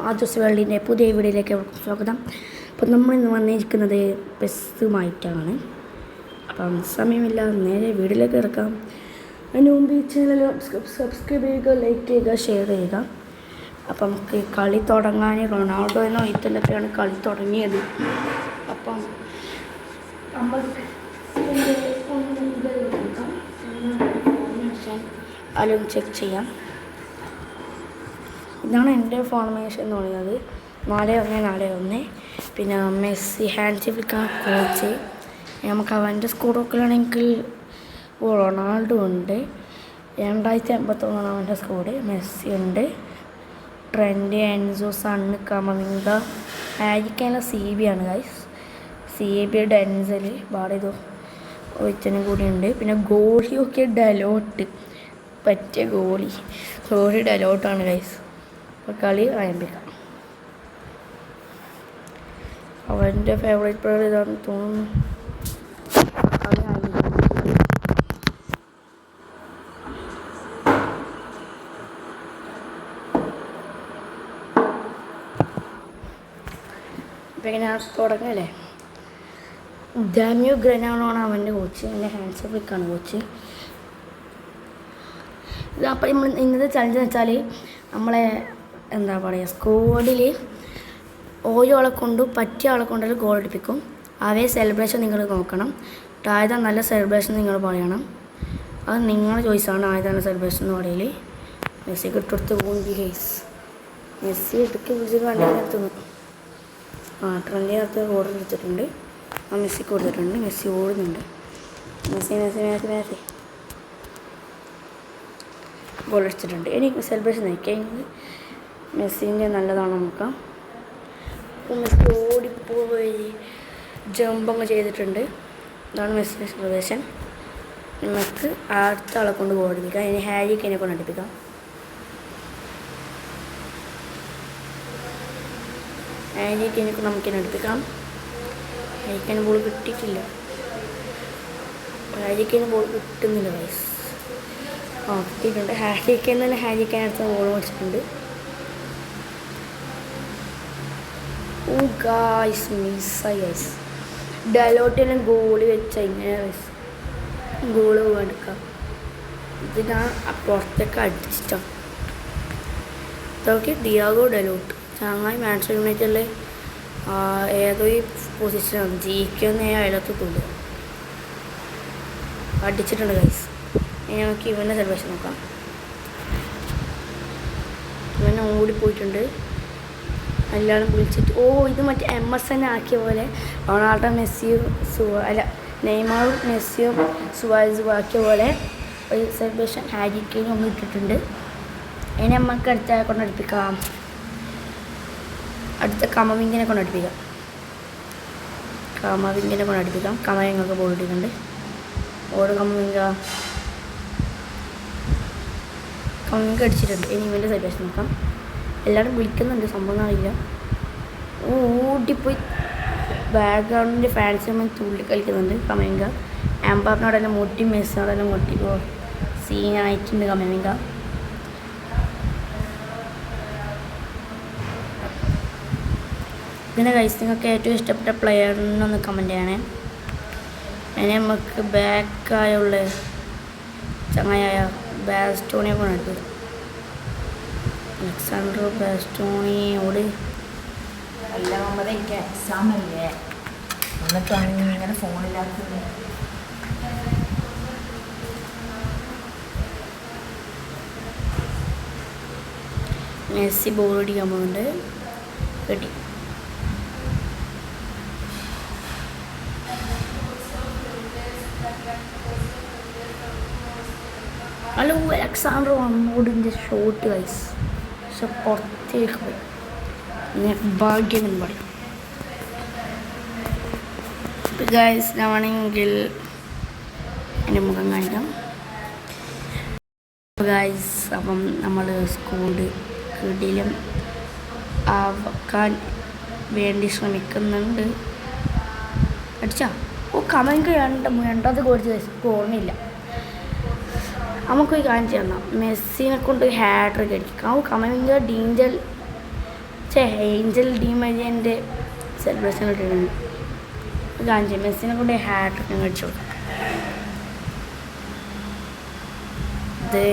ആജോസ് വേൾഡിൻ്റെ പുതിയ വീഡിയോയിലേക്ക് സ്വാഗതം. അപ്പം നമ്മളിന്ന് വന്നിരിക്കുന്നത് പെസ്സുമായിട്ടാണ്. അപ്പം സമയമില്ല, നേരെ വീഡിയോയിലേക്ക് കിടക്കാം. അതിന് മുമ്പ് ഈ ചാനൽ സബ്സ്ക്രൈബ് ചെയ്യുക, ലൈക്ക് ചെയ്യുക, ഷെയർ ചെയ്യുക. അപ്പം നമുക്ക് കളി തുടങ്ങാൻ റൊണാൾഡോ എന്ന ഒയ്ത്തിലൊക്കെയാണ് കളി തുടങ്ങിയത്. അപ്പം അതിലൊന്ന് ചെക്ക് ചെയ്യാം. ഇതാണ് എൻ്റെ ഫോർമേഷൻ എന്ന് പറയുന്നത്. 4-1-4-1. പിന്നെ മെസ്സി ഹാൻഡ്ഷിപ്പിക്കാൻ കോച്ച്. നമുക്ക് അവൻ്റെ സ്കോഡൊക്കെയാണെങ്കിൽ റൊണാൾഡോ ഉണ്ട്. 2081 അവൻ്റെ സ്കോഡ്. മെസ്സി ഉണ്ട്, ട്രെൻഡ്, എൻസോ, സണ്ണ്, കമവിംഗ, ഹാരിക്കൈന CB ആണ് ഗൈസ്. CB, ഡെൻസൽ, ബാഡേതോ ഒറ്റനും കൂടി ഉണ്ട്. പിന്നെ ഗോളിയൊക്കെ ഡലോട്ട്, പറ്റിയ ഗോളി ഡലോട്ടാണ് ഗൈസ്. അപ്പോൾ കളി ആരംഭിക്കാം. അവൻ്റെ ഫേവറേറ്റ് പ്ലെയർ ഇതാണെന്ന് തോന്നുന്നു. കളി ആരംഭിക്കാം. ഇപ്പം ഇങ്ങനെ തുടങ്ങല്ലേ. ഡാമിയോ ഗ്രനാണോണ് അവൻ്റെ കോച്ച്. എൻ്റെ ഹാൻഡ്സ് ഫ്ലിക്കാണ് കോച്ച്. അപ്പോൾ നമ്മൾ ഇന്നത്തെ ചലഞ്ച് എന്ന് വെച്ചാൽ നമ്മളെ എന്താ പറയുക, സ്കോഡിൽ ഓരോ ആളെ കൊണ്ടും പറ്റിയ ആളെ കൊണ്ടൊരു ഗോൾ അടിപ്പിക്കും. അവയെ സെലിബ്രേഷൻ നിങ്ങൾ നോക്കണം. ആയതാ നല്ല സെലിബ്രേഷൻ നിങ്ങൾ പറയണം. അത് നിങ്ങളുടെ ചോയ്സാണ് ആയതാണ് സെലിബ്രേഷൻ എന്ന് പറയൽ. മെസ്സിക്ക് ഇട്ടെടുത്ത് പോകും കേസ്. മെസ്സി ഇടയ്ക്ക് വിളിച്ചിട്ട് വണ്ടി നിർത്തുന്നു. ട്രെൻഡിൻ്റെ അകത്ത് ഗോൾ എടുത്തിട്ടുണ്ട്. മെസ്സിക്ക് കൊടുത്തിട്ടുണ്ട്. മെസ്സി ഓടുന്നുണ്ട്. മെസ്സി ഗോൾ അടിച്ചിട്ടുണ്ട്. എനിക്ക് സെലിബ്രേഷൻ നയിക്കാൻ മെസ്സിൻ്റെ നല്ലതാണ് നോക്കാം. അപ്പോൾ മെസ്സി ഓടിപ്പോയി ജമ്പൊക്കെ ചെയ്തിട്ടുണ്ട്. ഇതാണ് മെസ്സിൻ്റെ സെലിബ്രേഷൻ. നമുക്ക് അടുത്ത ആളെ കൊണ്ട് ഗോൾ അടിപ്പിക്കാം. ഇനി ഹാരിക്കൈനെ കൊണ്ട് അടിപ്പിക്കാം. ഹാരിക്കൈനെ കൊണ്ട് നമുക്കിനെ അടുപ്പിക്കാം. ഹാരിക്കൈന് ബോൾ കിട്ടിയിട്ടില്ല. ഹാരിക്കൈന് ബോൾ കിട്ടുന്നില്ല ഗൈസ്. കിട്ടിയിട്ടുണ്ട്. ഹാരിക്കൈൻ തന്നെ ഹാരിക്കൈൻ അടുത്ത ഗോൾ മേടിച്ചിട്ടുണ്ട്. ഓ ഗായ്സ്, മിസ്സായി ഗൈസ്. ഡലോട്ടിനെ ഗോളി വെച്ചാൽ ഇങ്ങനെ ഗൈസ് ഗോള് എടുക്കാം. ഇത് ഞാൻ പുറത്തേക്ക് അടിച്ചിട്ടാണ്. ഇതൊക്കെ ഡിയാഗോ ഡലോട്ട് ചങ്ങായി മാൻച്ചസ്റ്റർ യുണൈറ്റഡിലെ ഏതോ ഈ പൊസിഷനാണ്. ജയിക്കുന്ന അയലത്ത് തോന്നുക അടിച്ചിട്ടുണ്ട് ഗൈസ്. ഇനി നമുക്ക് ഇവൻ്റെ സെലിബ്രേഷൻ നോക്കാം. ഇവനെ ഓടിപ്പോയിട്ടുണ്ട്. എല്ലാവരും വിളിച്ചിട്ട് ഇത് മറ്റേ MSN ആക്കിയ പോലെ റൊണാൾഡോ മെസ്സിയും നെയ്മറും മെസ്സിയും സുവാരസും ആക്കിയ പോലെ ഒരു സെലിബ്രേഷൻ ഹാരിക്കൈനും ഒന്ന് ഇട്ടിട്ടുണ്ട്. ഇനി നമുക്ക് അടുത്ത കൊണ്ടടുപ്പിക്കാം. അടുത്ത കമവിങ്ങിനെ കൊണ്ടടുപ്പിക്കാം. കമവിങ്ങൾക്ക് ബോൾ ഇട്ടിട്ടുണ്ട്. കമവിങ്ക അടിച്ചിട്ടുണ്ട്. ഇനി ഇവൻ്റെ സെലിബ്രേഷൻ നോക്കാം. എല്ലാവരും വിളിക്കുന്നുണ്ട്, സംഭവം അറിയില്ല. ഓടിപ്പോയി ബാക്ക്ഗ്രൗണ്ടിൻ്റെ ഫാൻസ് നമ്മൾ തുള്ളി കളിക്കുന്നുണ്ട്. കമവിങ്ക എംബാപ്പിനോടെല്ലാം മുട്ടി, മെസ്സിനോടെല്ലാം മുട്ടി സീനായിട്ടുണ്ട് കമവിങ്ക. പിന്നെ ഗൈസ്, നിങ്ങൾക്ക് ഏറ്റവും ഇഷ്ടപ്പെട്ട പ്ലെയറിനൊന്ന് കമൻറ്റ് ചെയ്യണേ. അതിനെ നമുക്ക് ബാക്കായുള്ള ചങ്ങായ ബാസ്റ്റോണിയെ കൊണ്ടിട്ട് അലക്സാണ്ടർ ബാസ്റ്റോണിയോട് എല്ലാം ആകുമ്പോൾ എനിക്ക് എക്സാം അല്ലേ, എന്നിട്ടാണെങ്കിൽ ഇങ്ങനെ ഫോണില്ലാത്തത്. മെസ്സി ബോൾ അടിക്കാൻ പോകുന്നുണ്ട്. കിട്ടി. ഹലോ, അലക്സാണ്ടർ വന്നോടിൻ്റെ ഷോട്ട് ഗൈസ്. പക്ഷെ പുറത്തേക്ക് പോയി. ഭാഗ്യം എന്ന് പറയും ഗൈസ്. ഞാനാണെങ്കിൽ എൻ്റെ മുഖം കാണിക്കാം ഗൈസ്. അപ്പം നമ്മൾ സ്കോഡ് കിടിലം ആക്കാൻ വേണ്ടി ശ്രമിക്കുന്നുണ്ട്. അടിച്ചാ കമൻക്ക് രണ്ടാമത് കുറച്ച് ഓർമ്മയില്ല. നമുക്കൊരു കാര്യം ചെയ്യണം. മെസ്സിനെ കൊണ്ട് ഹാട്രിക് അടിക്കാം. കമവിങ്ക ഡീഞ്ചൽ ഏഞ്ചൽ ഡി മരിയൻ്റെ സെലിബ്രേഷൻ കിട്ടിയിട്ടുണ്ട്. ഗാഞ്ചി മെസ്സിനെ കൊണ്ട് ഹാറ്റൊക്കെ കഴിച്ചു കൊടുക്കാം. ഇത്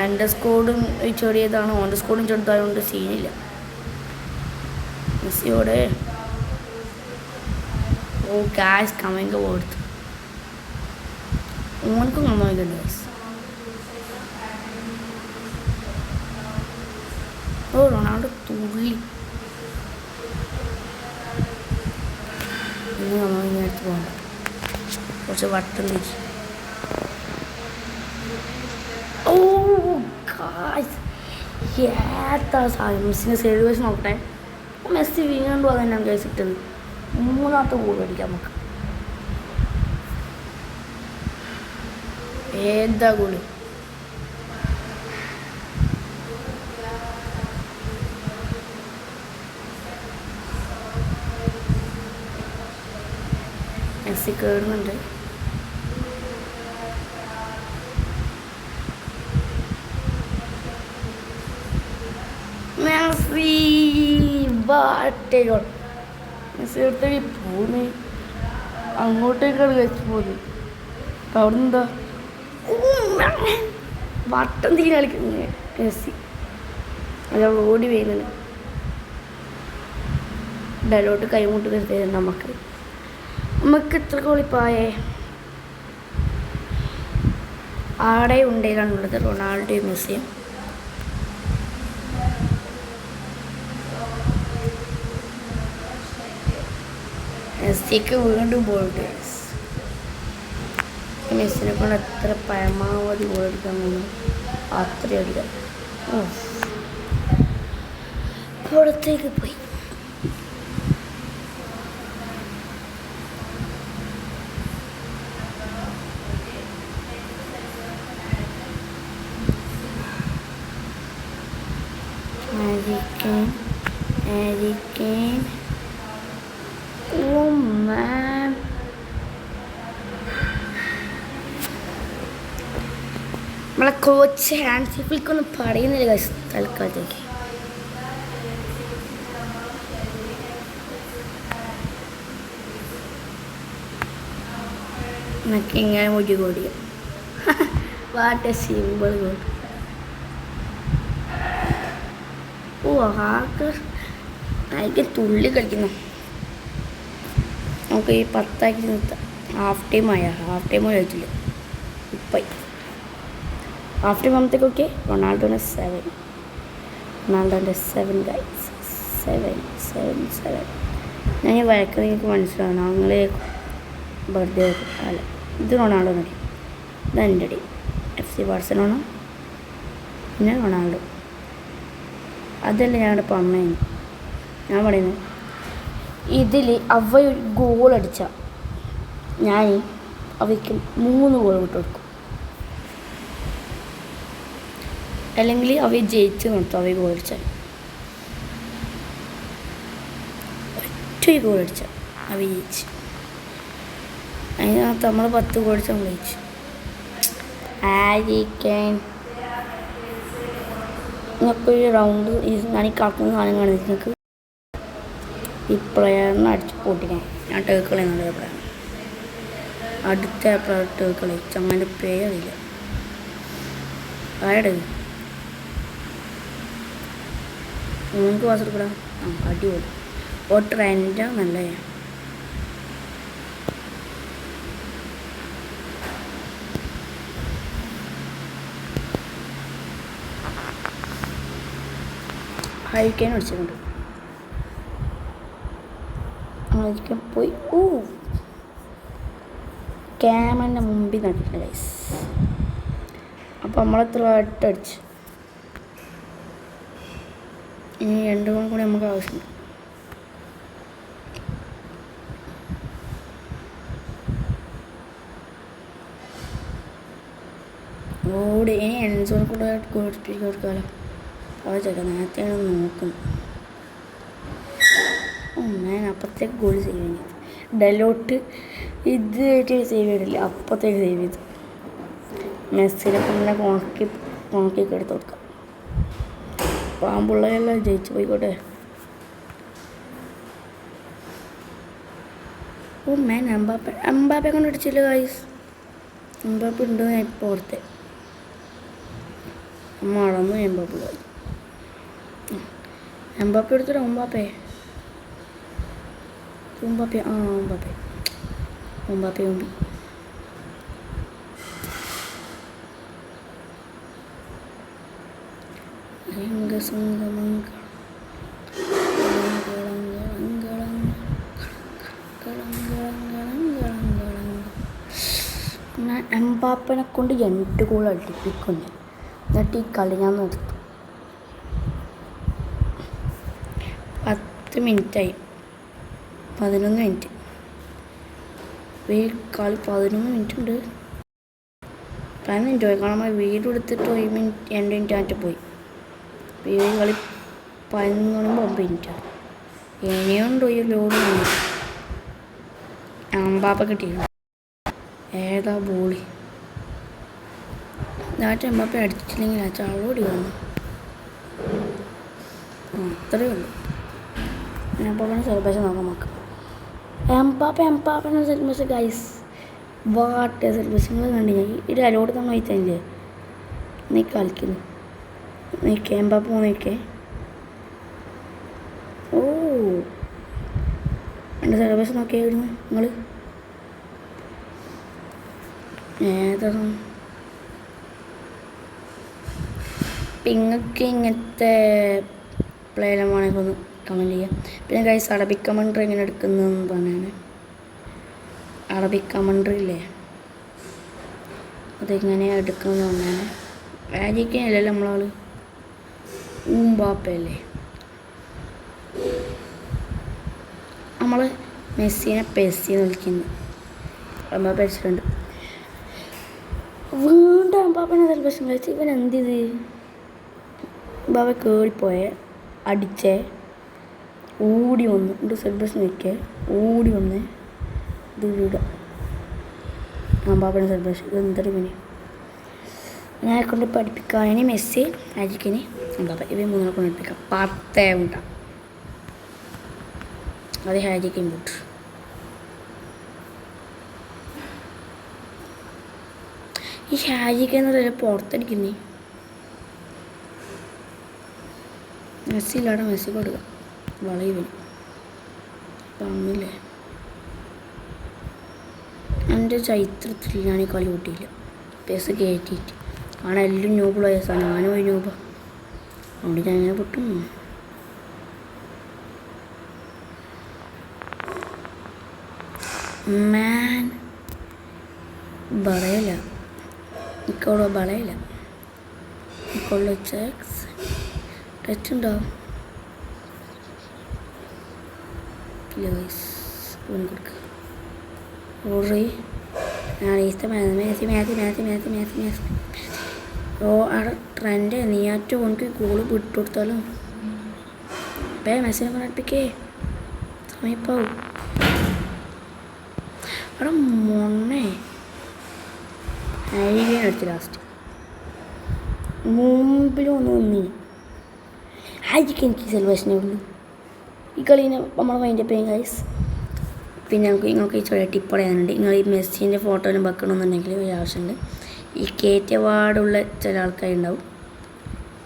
എൻ്റെ സ്കോഡും ചെറിയതാണ്, ഓൻ്റെ സ്കോഡും ചെറുതായതുകൊണ്ട് സീനില്ല. മെസ്സിയോടെ ഓ ഗായ്സ് കമൻറ്റ് കൊടുത്തു, ഓനക്കും കമൻറ്റ് ഗായ്സ്. ഓ റൊണാൾഡോ തുള്ളി ഇനി കമൻറ്റ് എടുത്ത് പോകണ്ട, കുറച്ച് വട്ടം തിരിച്ചു. ഓ ഗായ്സ് ഏത്താ സാധനം. മെസ്സിനെ സെലിബ്രേഷൻ നോക്കട്ടെ. മെസ്സി വീണ്ടും അതെന്നാണ് ഗൈസ് ഇട്ടത്. 3ാമത്തെ ഗോൾ അടിക്കാം നമുക്ക്. ഏതാ ഗോള്? മെസ്സി കയറുന്നുണ്ട്. മെസ്സി ബാറ്റകൾ മെസ്സി അടുത്തേക്ക് പോകുന്നേ, അങ്ങോട്ടേക്കാണ് കഴിച്ചു പോകുന്നത്. അപ്പം അവിടെ നിന്ന് എന്താ വട്ടം തീരെ കളിക്കുന്നത് മെസ്സി. അയാൾ ഓടി വരുന്നുണ്ട്. ഡലോട്ട് കൈമുട്ട് നിർത്തിയത് നമുക്ക് എത്ര കളിപ്പായേ. ആടെ ഉണ്ടേലാണുള്ളത് റൊണാൾഡോയും മെസ്സിയും. മെസ്സിക്ക് വീണ്ടും ബോൾഡ്. മെസ്സിനെ കൊണ്ട് എത്ര പരമാവധി ഗോൾ എടുക്കാൻ കഴിയും അത്രയും അടിക്കാം. പുറത്തേക്ക് പോയി. Hurricane. Oh man. നമ്മളെ കോച്ച് ഹാൻസി ഫ്ലിക്കൊന്നും പറയുന്നില്ല തൽക്കാലത്തേക്ക്. എന്നൊക്കെ ഇങ്ങനെ മുടി കൂടിയ വാട്ട് എ സിമ്പിൾ ഗോൾ. ഓ ആകെ അതിക്ക് തുള്ളി കളിക്കുന്നു. നമുക്ക് ഈ 10 നിർത്താം. ഹാഫ് ടൈം കളിച്ചില്ല. ഇപ്പം ഹാഫ് ടൈം ആകുമ്പോഴത്തേക്കൊക്കെ റൊണാൾഡോൻ്റെ 7 ഗൈസ്. 7. ഞാൻ ഈ വഴക്ക് നിങ്ങൾക്ക് മനസ്സിലാവണം. ഞങ്ങൾ ബർത്ത്ഡേ അല്ല, ഇത് റൊണാൾഡോ മതി. ഇത് എൻ്റെ ടീം FC ബാർസലോണ, പിന്നെ റൊണാൾഡോ. അതല്ല ഞാനിവിടെ പറഞ്ഞത്. ഞാൻ പറയുന്നത് ഇതിൽ അവ ഒരു ഗോൾ അടിച്ചാൽ ഞാൻ അവയ്ക്ക് 3 ഗോൾ വിട്ട് കൊടുക്കും. അല്ലെങ്കിൽ അവ ജയിച്ച് നിർത്തും. അവ ഗോൾ അടിച്ചാൽ ഒറ്റ ഗോൾ അടിച്ചാൽ അവ ജയിച്ച്. അതിനകത്ത് നമ്മൾ 10 ഗോൾ അടിച്ചാൽ നമ്മൾ ജയിച്ചു. നിങ്ങൾക്കൊരു റൗണ്ട് ഞാൻ ഈ കളിക്കുന്ന സാധനം കാണിച്ച് നിങ്ങൾക്ക് ഈ പ്ലെയറിനെ അടിച്ച് പൊട്ടിക്കണം. ഞാൻ ടേക്കളെ എന്നുള്ള പ്ലെയർ അടുത്ത പ്ലെയർ ടേക്കളെ ചമ്മൻ്റെ പേരില്ല. ആരുടെ നിങ്ങൾക്ക് പാസ് എടുക്കണം. അടിപൊളി. ഓ ട്രെൻഡാണ് നല്ല. ഹൈക്കാൻ അടിച്ചിട്ടുണ്ട്. ഹൈക്കാൻ പോയി. ക്യാമറിൻ്റെ മുമ്പിൽ നട്ടിട്ടുണ്ട് ഗൈസ്. അപ്പോൾ നമ്മളെത്ര അടിച്ച് ഇനി 2 ഗോൾ കൂടി നമുക്ക് ആവശ്യമുണ്ട്. ഓടി ഇനി എൻസോൺ കൂടെ കൊടുക്കാമല്ലോ. ചോദിക്കാം നേരത്തെ നോക്കുന്നു. ഞാൻ അപ്പത്തേക്ക് ഗോൾ സേവ് ചെയ്തു. ഡെലോട്ട് ഇതായിട്ട് സേവ് ചെയ്തില്ല, അപ്പത്തേക്ക് സേവ് ചെയ്തു. മെസ്സിനെ പിന്നെ കൊണക്കിക്ക് എടുത്ത് കൊടുക്കാം. പാമ്പുള്ളതെല്ലാം ജയിച്ചു പോയിക്കോട്ടെ. ഓ മാൻ എംബാപ്പെ കൊണ്ട് അടിച്ചില്ല ഗൈസ്. എംബാപ്പെ ഉണ്ടോ ഞാൻ ഇപ്പോൾ ഓർത്തെ. മറന്നു എംബാപ്പെ. എംബാപ്പെ എടുത്തിട്ട് എംബാപ്പെ ആ എംബാപ്പെ എംബാപ്പെ ഉമ്പി. ഞാൻ എംബാപ്പനെ കൊണ്ട് 2 ഗോൾ അടിപ്പിക്കുന്നു. എന്നിട്ട് ഈ കളി ഞാൻ നിർത്തും. 10 മിനിറ്റായി. 11 മിനിറ്റ്. ഈ കളി 11 മിനിറ്റ് ഉണ്ട്. 10 മിനിറ്റ് പോയി. കാരണം നമ്മൾ വീഡിയോ എടുത്തിട്ട് 1 മിനിറ്റ് 2 മിനിറ്റ് ആയിട്ട് പോയി. ഈ കളി 11 മിനിറ്റാണ്. ഇനിയുണ്ട് ഈ ലോഡ്. എംബാപ്പെ കിട്ടിയിരുന്നു. ഏതാ ബോളി ഞാറ്റ് എംബാപ്പെ അടിച്ചില്ലെങ്കിൽ ആ ചാളോടി വന്നു. അത്രയേ ഉള്ളൂ. എംബാപ്പനെ സെലിബ്രേഷൻ നോക്കാം നമുക്ക്. എംബാപ്പനെ സെലിബ്രേഷൻ ഗൈസ്. വാട്ട് സെലിബ്രേഷൻ കണ്ടു ഞാൻ. ഇത് അലോട് തന്നെ വൈത്തല്ലേ നീ കളിക്കുന്നു. നിൽക്കേ എംബാപ്പ നിൽക്കേ. ഓ എൻ്റെ സെലിബ്രേഷൻ നോക്കിയായിരുന്നു നിങ്ങൾ. ഏതാ നിങ്ങൾക്ക് ഇങ്ങനത്തെ പ്ലേയിലും വേണമെങ്കിൽ ഒന്ന് കമൻറ്റ് ചെയ്യാം. പിന്നെ ഗൈസ് അറബിക് കമൻട്രി എങ്ങനെ എടുക്കുന്നതെന്ന് പറഞ്ഞാണ്. അറബിക് കമൻട്രി ഇല്ലേ അതെങ്ങനെയാണ് എടുക്കുന്നത് പറഞ്ഞാൽ വാജിക്കനല്ലല്ലോ നമ്മളാൾ ഊമ്പാപ്പയല്ലേ. നമ്മൾ മെസ്സിനെ പെസ്സിന്ന് വിളിക്കുന്നു. എംബാപ്പെ അടിച്ചിട്ടുണ്ട്. വീണ്ടും എംബാപ്പനെ സെലിബ്രേഷൻ കഴിച്ച് ഇവൻ എന്തിത്. എംബാപ്പെ കയറിപ്പോയേ അടിച്ചേ ഓടി വന്നു. എന്നിട്ട് സെലിബ്രേഷൻ വയ്ക്കേ ഓടി വന്ന് ഇത് വിടുക. എംബാപ്പനെ സെലിബ്രേഷൻ ഇത് എന്തൊരു പിന്നെ ഞാൻ കൊണ്ട് പഠിപ്പിക്കാം. ഇനി മെസ്സി അജിക്കിന് എംബാപ്പെ ഇവ 3 കൊണ്ട് പഠിപ്പിക്കാം. 10 ഉണ്ടാകും. അത് ഹാജിക്ക് ഇമ്പോട്ട്. ഈ ഹാജിക്ക് എന്നതല്ല പുറത്തടിക്കുന്നേ. മെസ്സി ഇല്ലാടെ മെസ്സി കൊടുക്കുക. വളയുവിന് പറഞ്ഞില്ലേ എൻ്റെ ചരിത്രത്തിൽ ഞാൻ ഈ കളി കൂട്ടിയില്ല. പേസ് കയറ്റിയിട്ട് ആണ് എല്ലാം ന്യൂബ് പ്ലേയേഴ്സാണ്. ഞാനും ഒരു ന്യൂബ്. അതുകൊണ്ട് ഞാൻ ഇങ്ങനെ പൊട്ടും. മാൻ പറയില്ല ഇക്കോളോ പറയില്ല ഇക്കോളോ ചെക്സ് ടച്ച് ഉണ്ടാവും. കൊടുക്കുക ഓറി ഓ അവിടെ ട്രെൻഡ് നീയാറ്റോ എനിക്ക് ഗോള് വിട്ടു കൊടുത്താലും മെസ്സിനെ പഠിപ്പിക്കേ സമയപ്പാവും. അവിടെ മൊണ്ണേ ഐഡിയ അടിച്ചു ലാസ്റ്റ് മുമ്പിൽ വന്ന് വന്നി. ആയിരിക്കും എനിക്ക് സെലിബ്രേഷനേ ഉള്ളൂ. ഈ കളീനെ നമ്മൾ മൈൻഡ് അപ്പ് ചെയ്യും ഗൈസ്. പിന്നെ നിങ്ങൾക്ക് ഈ ചെറിയ ടിപ്പ് പറയാനുണ്ട്. നിങ്ങൾ ഈ മെസ്സിൻ്റെ ഫോട്ടോയിലും വെക്കണമെന്നുണ്ടെങ്കിൽ ഒരു ആവശ്യമുണ്ട്. ഈ കയറ്റപാടുള്ള ചില ആൾക്കാരുണ്ടാവും.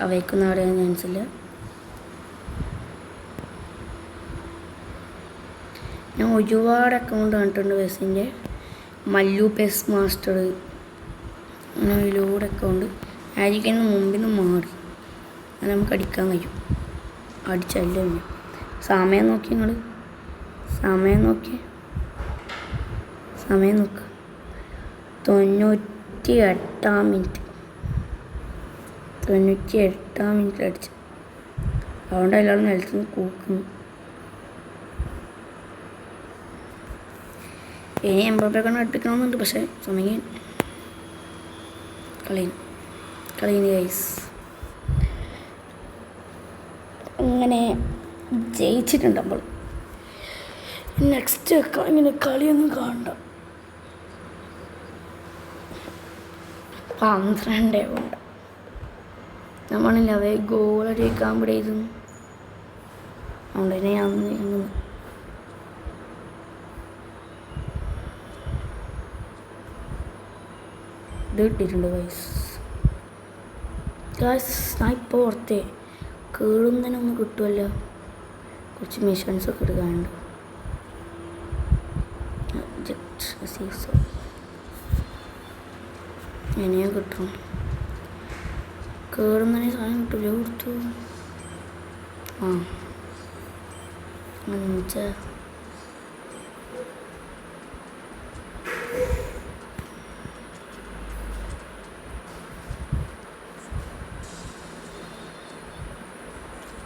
അവയ്ക്കൊന്നും അറിയാൻ ചാൻസ് ഇല്ല. ഞാൻ ഒരുപാട് അക്കൗണ്ട് കണ്ടിട്ടുണ്ട് മെസ്സിൻ്റെ. മല്ലു പെസ് മാസ്റ്റർ അങ്ങനെ ഒരുപാട് അക്കൗണ്ട്. ആയിരിക്കും മുമ്പിൽ നിന്ന് മാറി അങ്ങനെ നമുക്ക് അടിക്കാൻ കഴിയും. അടിച്ചല്ലേ സമയം നോക്കി നിങ്ങൾ സമയം നോക്ക് 98 മിനിറ്റ് 98 മിനിറ്റ് അടിച്ചു. അതുകൊണ്ട് എല്ലാവരും നിലത്തുനിന്ന് കൂക്കുന്നു. ഇനി എംബാപ്പെ കൊണ്ട് അടുപ്പിക്കണമെന്നുണ്ട്. പക്ഷേ സമയം കളീന് ഗൈസ്. അങ്ങനെ ജയിച്ചിട്ടുണ്ട് നമ്മൾ. നെക്സ്റ്റ് ഇങ്ങനെ കളിയൊന്നും കാണണ്ട. 12 ഉണ്ട് നമ്മളില്ല അവ ഗോളടിക്കാൻ ഇവിടെ ഇരുന്നു. അതുകൊണ്ട് തന്നെ ഞാൻ ഇത് ഇട്ടിട്ടുണ്ട് ഗൈസ്. ഞാൻ ഇപ്പോൾ ഓർത്തേ കേളുന്നതിനൊന്നും കിട്ടുമല്ലോ. കുറച്ച് മിഷൻസൊക്കെ എടുക്കാനുണ്ട്. എങ്ങനെയും കിട്ടും. കേറുന്നതിന് സാധനം കിട്ടില്ല. കൊടുത്തു 5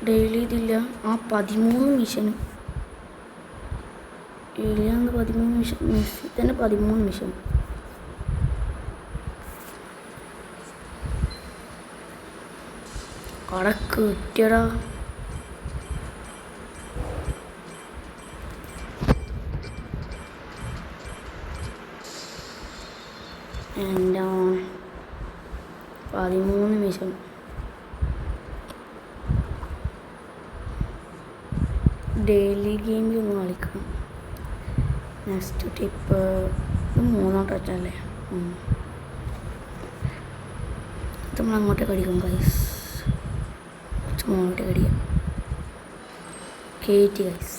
ഡെയിലി ഇതില്ല. 13 മിഷൻ ഡെയിലിയാന്ന് 13 മിഷൻ. മെസ്സി തന്നെ 13 മിഷൻ. കടക്ക് കിട്ടിയടാ. എൻ്റെ 13 മിഷൻ. ഡെയിലി ഗെയിമിൽ ഒന്ന് കളിക്കണം. Next tip 3 ടച്ചല്ലേ. ഇത് നമ്മൾ അങ്ങോട്ടേക്ക് അടിക്കും ഗൈസ്. അങ്ങോട്ടേക്ക് അടിക്കാം. കയറ്റി ഗൈസ്.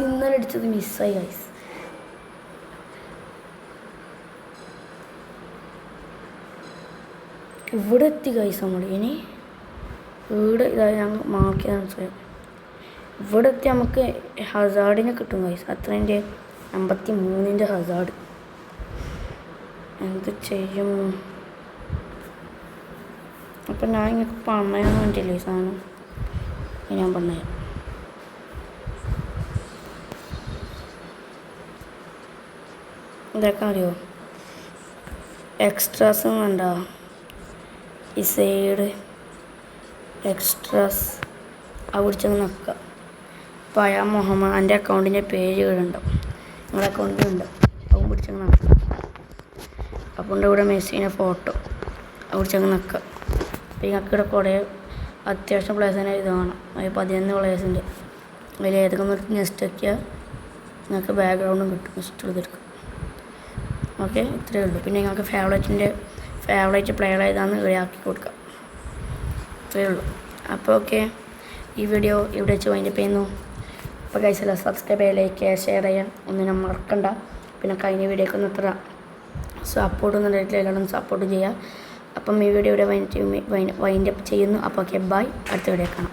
ഇന്നലെ അടിച്ചത് മിസ്സായി ഗൈസ്. ഇവിടെ എത്തി ഗൈസ്. നമ്മൾ ഇനി ഇവിടെ ഇതായി ഞങ്ങൾ മാർക്കിയതാണ് സ്വയം. ഇവിടെ എത്തി നമുക്ക് ഹസാർഡിനെ കിട്ടും ഗൈസ്. അത്രേൻ്റെ 53 ഹസാർഡ്. എന്ത് ചെയ്യും? അപ്പം ഞാൻ ഇങ്ങനെ പണയാൻ വേണ്ടിയില്ലേ ഈ സാധനം. ഞാൻ പണയാം. ഇതൊക്കെ അറിയോ? എക്സ്ട്രാസും വേണ്ട. ഈ സൈഡ് എക്സ്ട്രാസ് അവിടിച്ചങ്ങ് നിൽക്കുക. പഴയ മുഹമ്മദ് എൻ്റെ അക്കൗണ്ടിൻ്റെ പേജ് ഇടുണ്ടാവും. നിങ്ങളുടെ അക്കൗണ്ടിലുണ്ട്. അതും പിടിച്ചങ്ങ് നിൽക്കുക. അപ്പോൾ ഇവിടെ മെസ്സിൻ്റെ ഫോട്ടോ അവിടിച്ചങ്ങ് നിൽക്കുക. അപ്പോൾ ഞങ്ങൾക്ക് ഇവിടെ കുറേ അത്യാവശ്യം പ്ലേസിൻ്റെ ഇത് കാണാം. അത് 11 പ്ലേസിൻ്റെ. അതിൽ ഏതൊക്കെ നെക്സ്റ്റ് ആക്കിയാൽ നിങ്ങൾക്ക് ബാക്ക്ഗ്രൗണ്ടും കിട്ടും. നെക്സ്റ്റ് എടുത്തെടുക്കും. ഓക്കെ, ഇത്രയേ ഉള്ളൂ. പിന്നെ നിങ്ങൾക്ക് ഫേവറേറ്റ് പ്ലെയർ ഏതാണെന്ന് ഇവിടെ ആക്കി കൊടുക്കാം. ഇത്രയേ ഉള്ളൂ. അപ്പോൾ ഓക്കെ, ഈ വീഡിയോ ഇവിടെ വെച്ച് വൈൻഡപ്പ് ചെയ്യുന്നു. അപ്പോൾ കഴിച്ചല്ല സബ്സ്ക്രൈബ് ചെയ്യുക, ലൈക്ക് ചെയ്യുക, ഷെയർ ചെയ്യുക. ഒന്നിനും മറക്കണ്ട. പിന്നെ കഴിഞ്ഞ വീഡിയോക്ക് ഒന്ന് ഇത്ര സപ്പോർട്ടൊന്നും ഉണ്ടായിട്ടില്ല. എല്ലാവരും സപ്പോർട്ട് ചെയ്യുക. അപ്പം ഈ വീഡിയോ ഇവിടെ വൈൻഡപ്പ് ചെയ്യുന്നു. അപ്പോൾ ഓക്കെ, ബൈ. അടുത്ത വീഡിയോ കാണാം.